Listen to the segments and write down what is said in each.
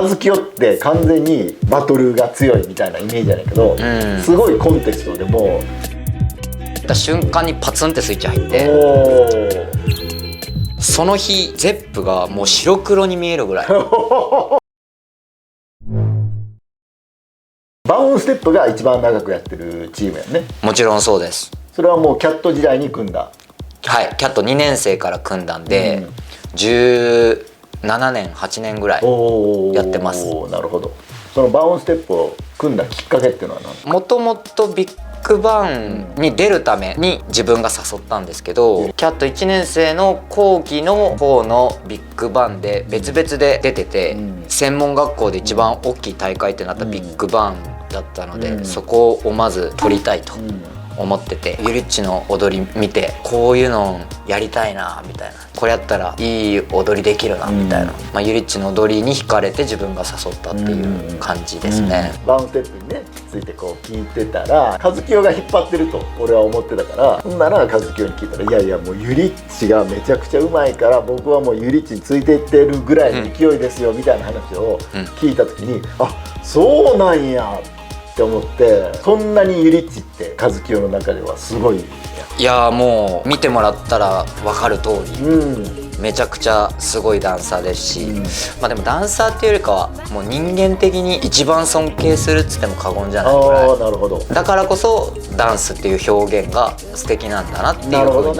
和清って完全にバトルが強いみたいなイメージじゃないけど、すごいコンテストでもた瞬間にパツンってスイッチ入って、その日ゼップがもう白黒に見えるぐらいバウンステップが一番長くやってるチームやね。もちろんそうです。それはもうキャット時代に組んだ。はい、キャット2年生から組んだんで、17年8年ぐらいやってます。なるほど。そのバウンステップを組んだきっかけっていうのは何？もともとビッグバンに出るために自分が誘ったんですけど、キャット1年生の後期の方のビッグバンで別々で出てて、専門学校で一番大きい大会ってなったビッグバンだったので、そこをまず取りたいと思ってて、ユリッチの踊り見てこういうのやりたいなみたいな、これやったらいい踊りできるなみたいな、ユリッチの踊りに惹かれて自分が誘ったっていう感じですね。バウンステップにねついてこう聞いてたら和清が引っ張ってると俺は思ってたから、ほんなら和清に聞いたら、いやいやもうユリッチがめちゃくちゃうまいから僕はもうユリッチについていってるぐらいの勢いですよみたいな話を聞いた時に、あ、そうなんやって思って、そんなにユリッチって和清の中ではすごい。いやもう見てもらったら分かる通り、めちゃくちゃすごいダンサーですし、でもダンサーっていうよりかはもう人間的に一番尊敬するっつっても過言じゃないぐらい。なるほど。だからこそダンスっていう表現が素敵なんだなっていうふうに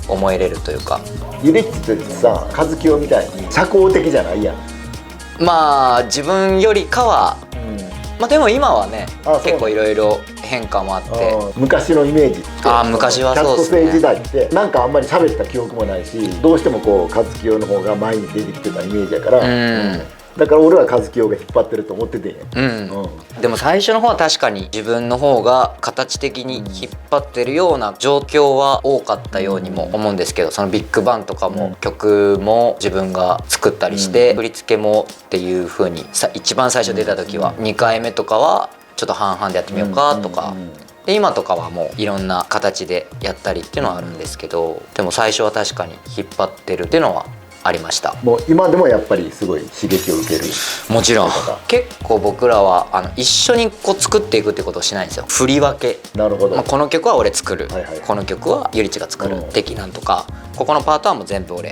思えれるというか。ユリッチってさ、和清みたいに社交的じゃないやん。自分よりかは、でも今はね結構いろいろ変化もあって、昔のイメージって昔はそうですね、キャット生時代ってなんかあんまり喋った記憶もないし、どうしてもこう和清の方が前に出てきてたイメージやから、だから俺は和清が引っ張ってると思っててんや。でも最初の方は確かに自分の方が形的に引っ張ってるような状況は多かったようにも思うんですけど、そのビッグバンとかも曲も自分が作ったりして、振り付けもっていう風に一番最初出た時は2回目とかはちょっと半々でやってみようかとか、で今とかはもういろんな形でやったりっていうのはあるんですけど、でも最初は確かに引っ張ってるっていうのはありました。もう今でもやっぱりすごい刺激を受ける。もちろん結構僕らは一緒にこう作っていくってことをしないんですよ。振り分け。なるほど。この曲は俺作る、この曲はユリッチが作る的なんとか、ここのパートはもう全部俺、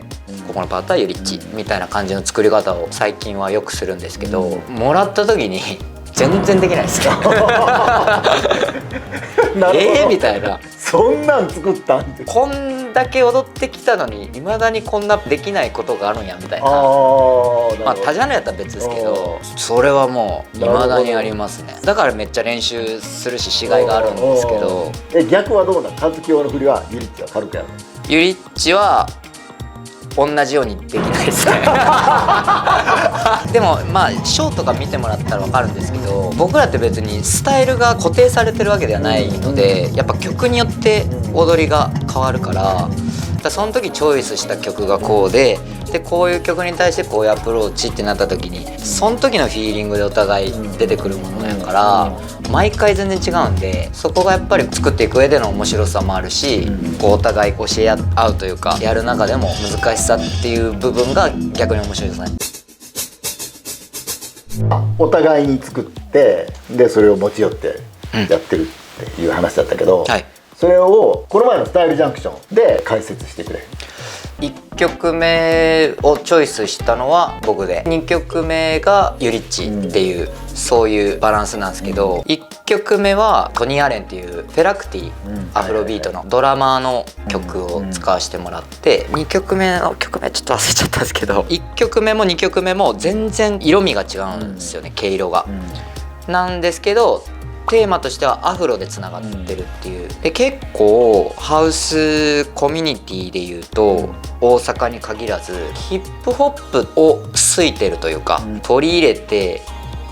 ここのパートはユリッチみたいな感じの作り方を最近はよくするんですけど、もらった時に全然できないですよみたいな、そんなん作ったんって、こんだけ踊ってきたのにいまだにこんなできないことがあるんやみたいな。他ジャンルやったら別ですけど、それはもういまだにありますね。だからめっちゃ練習するししがいがあるんですけど。逆はどうなん？和清の振りはユリッチは軽くやるの？ユリッチは同じようにできないですねでもショーとか見てもらったら分かるんですけど、僕らって別にスタイルが固定されてるわけではないので、やっぱ曲によって踊りが変わるから、その時チョイスした曲がこうでこういう曲に対してこういうアプローチってなった時に、その時のフィーリングでお互い出てくるものやから、毎回全然違うんで、そこがやっぱり作っていく上での面白さもあるし、こうお互い教え合うというか、やる中でも難しさっていう部分が逆に面白いですね。お互いに作ってでそれを持ち寄ってやってるっていう話だったけど、それをこの前のスタイルジャンクションで解説してくれ。1曲目をチョイスしたのは僕で、2曲目がユリッチっていう、そういうバランスなんですけど、1曲目はトニー・アレンっていうフェラクティ、アフロビートのドラマーの曲を使わせてもらって、2曲目の曲名ちょっと忘れちゃったんですけど、1曲目も2曲目も全然色味が違うんですよね、毛色が。なんですけどテーマとしてはアフロでつながってるっていう。で結構ハウスコミュニティでいうと大阪に限らずヒップホップをついてるというか、取り入れて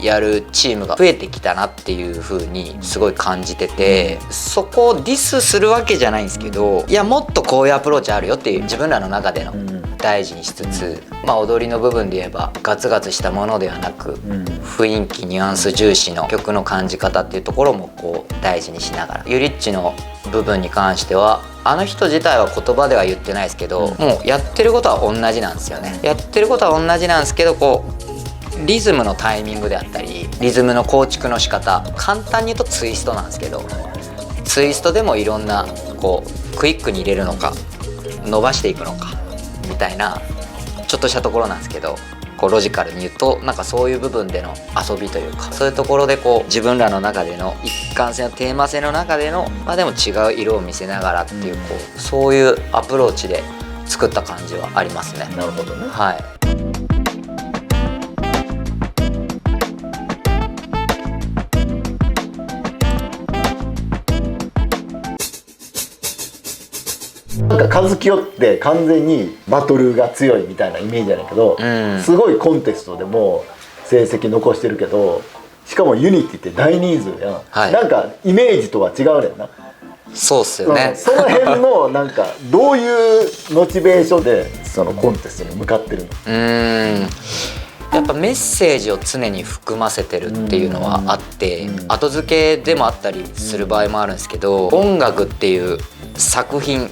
やるチームが増えてきたなっていう風にすごい感じてて、そこをディスするわけじゃないんですけど、いやもっとこういうアプローチあるよっていう自分らの中での大事にしつつ、踊りの部分で言えばガツガツしたものではなく、雰囲気ニュアンス重視の曲の感じ方っていうところもこう大事にしながら、ユリッチの部分に関してはあの人自体は言葉では言ってないですけど、もうやってることは同じなんですよね。やってることは同じなんですけど、こうリズムのタイミングであったりリズムの構築の仕方、簡単に言うとツイストなんですけど、ツイストでもいろんなこうクイックに入れるのか伸ばしていくのかみたいなちょっとしたところなんですけど、こうロジカルに言うとなんかそういう部分での遊びというか、そういうところでこう自分らの中での一貫性のテーマ性の中での、まあ、でも違う色を見せながらっていう、こうそういうアプローチで作った感じはありますね。なるほどね。はい。なんか和清って完全にバトルが強いみたいなイメージやねんけど、すごいコンテストでも成績残してるけど、しかもユニティって大人数やん、はい、なんかイメージとは違うねんな。そうっすよね。その辺のなんかどういうモチベーションでそのコンテストに向かってるの？やっぱメッセージを常に含ませてるっていうのはあって、後付けでもあったりする場合もあるんですけど、音楽っていう作品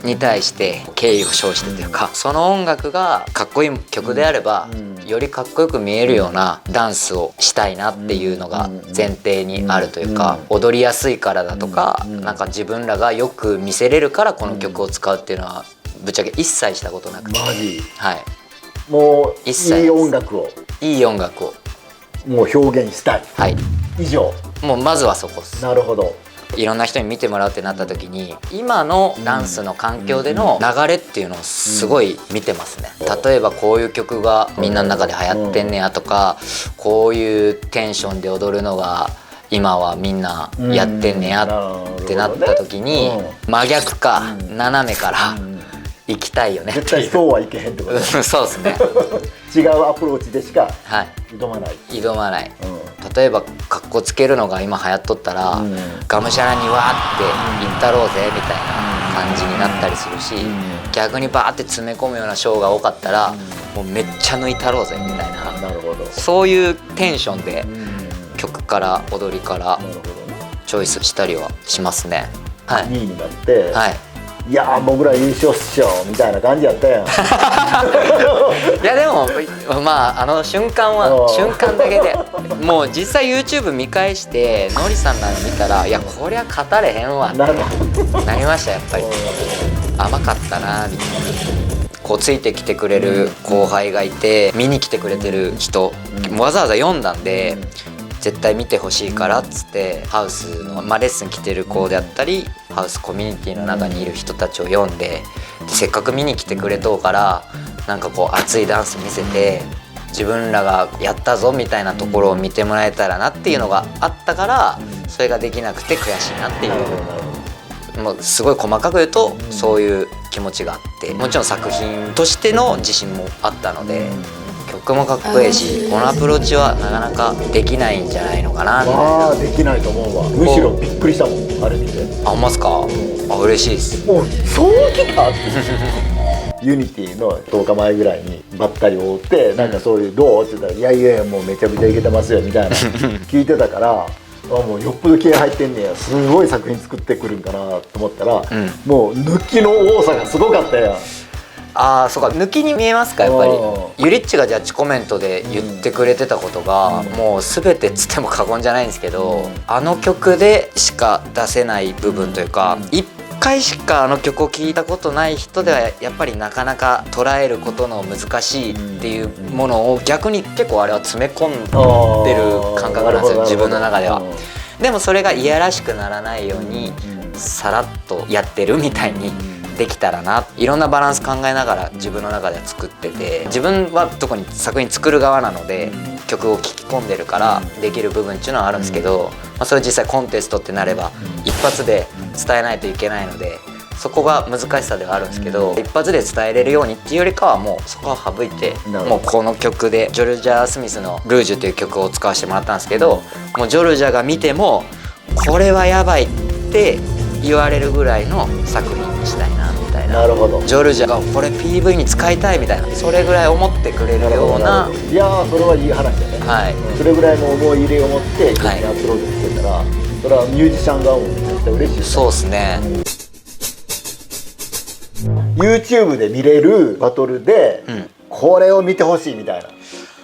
に対して敬意を表してというか、その音楽がかっこいい曲であればよりかっこよく見えるようなダンスをしたいなっていうのが前提にあるというか、踊りやすいからだとか、なんか自分らがよく見せれるからこの曲を使うっていうのはぶっちゃけ一切したことなくて、マジ？はい、もういい音楽をもう表現したい、はい、以上。もうまずはそこです。なるほど。いろんな人に見てもらうってなった時に今のダンスの環境での流れっていうのをすごい見てますね。例えばこういう曲がみんなの中で流行ってんねやとか、こういうテンションで踊るのが今はみんなやってんねやってなった時に、真逆か斜めから行きたいよね。絶対そうはいけへんってことそうですね。違うアプローチでしか挑まない、挑まない、例えばかっこつけるのが今流行っとったら、がむしゃらにわーっていったろうぜみたいな感じになったりするし、逆にバーって詰め込むようなショーが多かったら、もうめっちゃ抜いたろうぜみたいな、そういうテンションで曲から踊りからチョイスしたりはしますね。はい、2位になって、はい、いや僕ら優勝っしょみたいな感じやったやん。いやでもまああの瞬間は瞬間だけで、もう実際 YouTube 見返してのりさんなの見たら、いやこりゃ勝たれへんわってなりました。やっぱり甘かったなみたいな。こうついてきてくれる後輩がいて、見に来てくれてる人、わざわざ読んだんで絶対見てほしいからっつって、ハウスの、レッスン来てる子であったりハウスコミュニティの中にいる人たちを読んで、せっかく見に来てくれとうからなんかこう熱いダンス見せて自分らがやったぞみたいなところを見てもらえたらなっていうのがあったから、それができなくて悔しいなっていう、もうすごい細かく言うとそういう気持ちがあって、もちろん作品としての自信もあったので、曲もかっこいいし、このアプローチはなかなかできないんじゃないのかなみたいな。できないと思うわ。むしろびっくりしたもん、あれ見て。あ、ほんますか？あ、嬉しいです。もうそうきたってユニティの10日前ぐらいにばったり会ってなんかそういうどうって言ったら、いやいやもうめちゃくちゃいけてますよみたいな聞いてたから、もうよっぽど気合入ってんねや、すごい作品作ってくるんかなと思ったら、もう抜きの多さがすごかったやん。ああ、そうか、抜きに見えますか。やっぱりユリッチがジャッジコメントで言ってくれてたことが、もう全てつっても過言じゃないんですけど、あの曲でしか出せない部分というか、1回しかあの曲を聴いたことない人ではやっぱりなかなか捉えることの難しいっていうものを逆に結構あれは詰め込んでる感覚なんですよ、自分の中では。でもそれがいやらしくならないようにさらっとやってるみたいにできたらな、いろんなバランス考えながら自分の中では作ってて、自分は特に作品作る側なので曲を聴き込んでるからできる部分っていうのはあるんですけど、それ実際コンテストってなれば一発で伝えないといけないので、そこが難しさではあるんですけど、一発で伝えれるようにっていうよりかはもうそこは省いて、もうこの曲でジョルジャー・スミスの「ルージュ」という曲を使わせてもらったんですけど、もうジョルジャーが見てもこれはやばいって言われるぐらいの作品にしたいなみたいな。なるほど。ジョルジャがこれ PV に使いたいみたいな、それぐらい思ってくれるような。いやー、それはいい話だね。はい、それぐらいの思い入れを持って曲にアプローチしてたら、それはミュージシャン側も絶対嬉しいですね。そうですね。YouTube で見れるバトルで、これを見てほしいみたい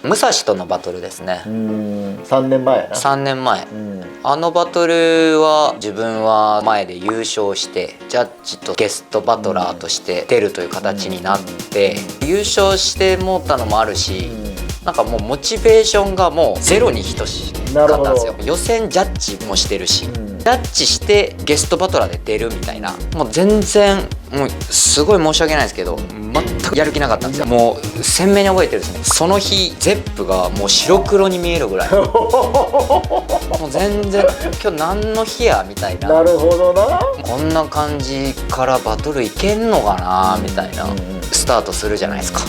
な武蔵とのバトルですね。3年前やな。3年前、うん、あのバトルは自分は前で優勝してジャッジとゲストバトラーとして出るという形になって、優勝してもうたのもあるし、なんかもうモチベーションがもうゼロに等しかったんですよ。予選ジャッジもしてるし、ジャッジしてゲストバトラーで出るみたいな、もう全然もうすごい申し訳ないですけど全くやる気なかったんですよ。もう鮮明に覚えてるですね。その日ゼップがもう白黒に見えるぐらいもう全然今日何の日やみたいな。なるほどな。こんな感じからバトルいけんのかなみたいな、スタートするじゃないですか、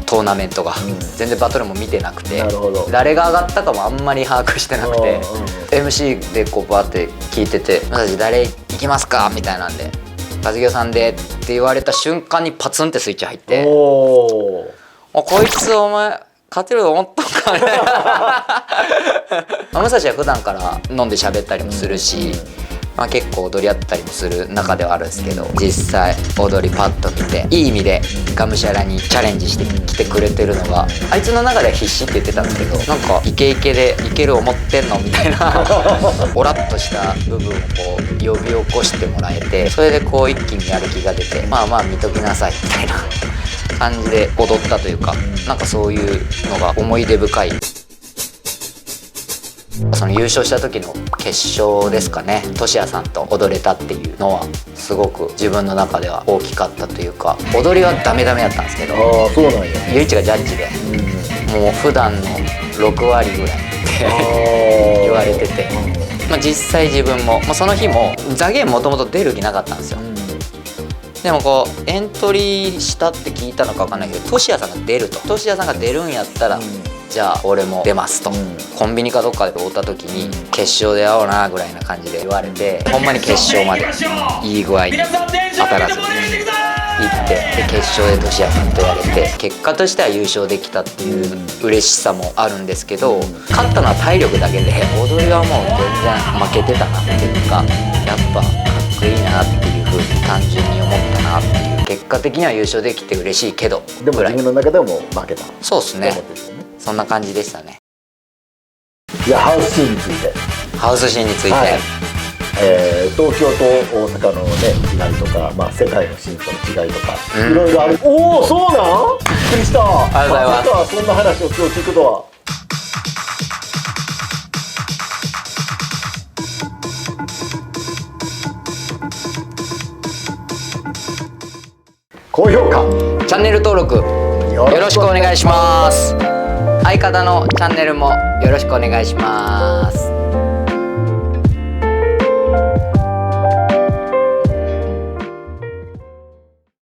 トーナメントが。全然バトルも見てなくて、誰が上がったかもあんまり把握してなくて、MC でこうバーって聞いてて「私誰行きますか?」みたいなんで「和清さんで」って言われた瞬間にパツンってスイッチ入って「こいつお前勝てると思ったんかね」武蔵は普段から飲んで喋ったりもするし、結構踊り合ったりもする中ではあるんですけど、実際踊りパッと見ていい意味でがむしゃらにチャレンジしてきてくれてるのが、あいつの中では必死って言ってたんですけど、なんかイケイケでいける思ってんのみたいなオラッとした部分をこう呼び起こしてもらえて、それでこう一気にやる気が出て、まあまあ見ときなさいみたいな感じで踊ったというか、なんかそういうのが思い出深い。その優勝した時の決勝ですかね、トシヤさんと踊れたっていうのはすごく自分の中では大きかったというか、踊りはダメダメだったんですけど、そうなんや。ゆいちがジャッジで、もう普段の6割ぐらいって言われてて、実際自分も、その日もザゲームもともと出る気なかったんですよ。でもこうエントリーしたって聞いたのか分かんないけど、トシヤさんが出ると、トシヤさんが出るんやったら、じゃあ俺も出ますと、コンビニかどっかで会った時に決勝で会おうなぐらいな感じで言われて、ほんまに決勝までいい具合に当たらずに行って、で決勝でトシヤさんとやれて、結果としては優勝できたっていう嬉しさもあるんですけど、勝ったのは体力だけで踊りはもう全然負けてたなっていうか、やっぱかっこいいなっていう風に単純に思ったなっていう。結果的には優勝できて嬉しいけどでも自分の中でも負けた。そうですね、そんな感じでしたね。いや、ハウスシーンについて、ハウスシーンについて、東京と大阪のね違いとか、世界のシーンとの違いとか、いろいろある。おお、そうなん？びっくりした。ありがとうございます。まさかそんな話を今日聞くとは。高評価、チャンネル登録よろしくお願いします。相方のチャンネルもよろしくお願いします。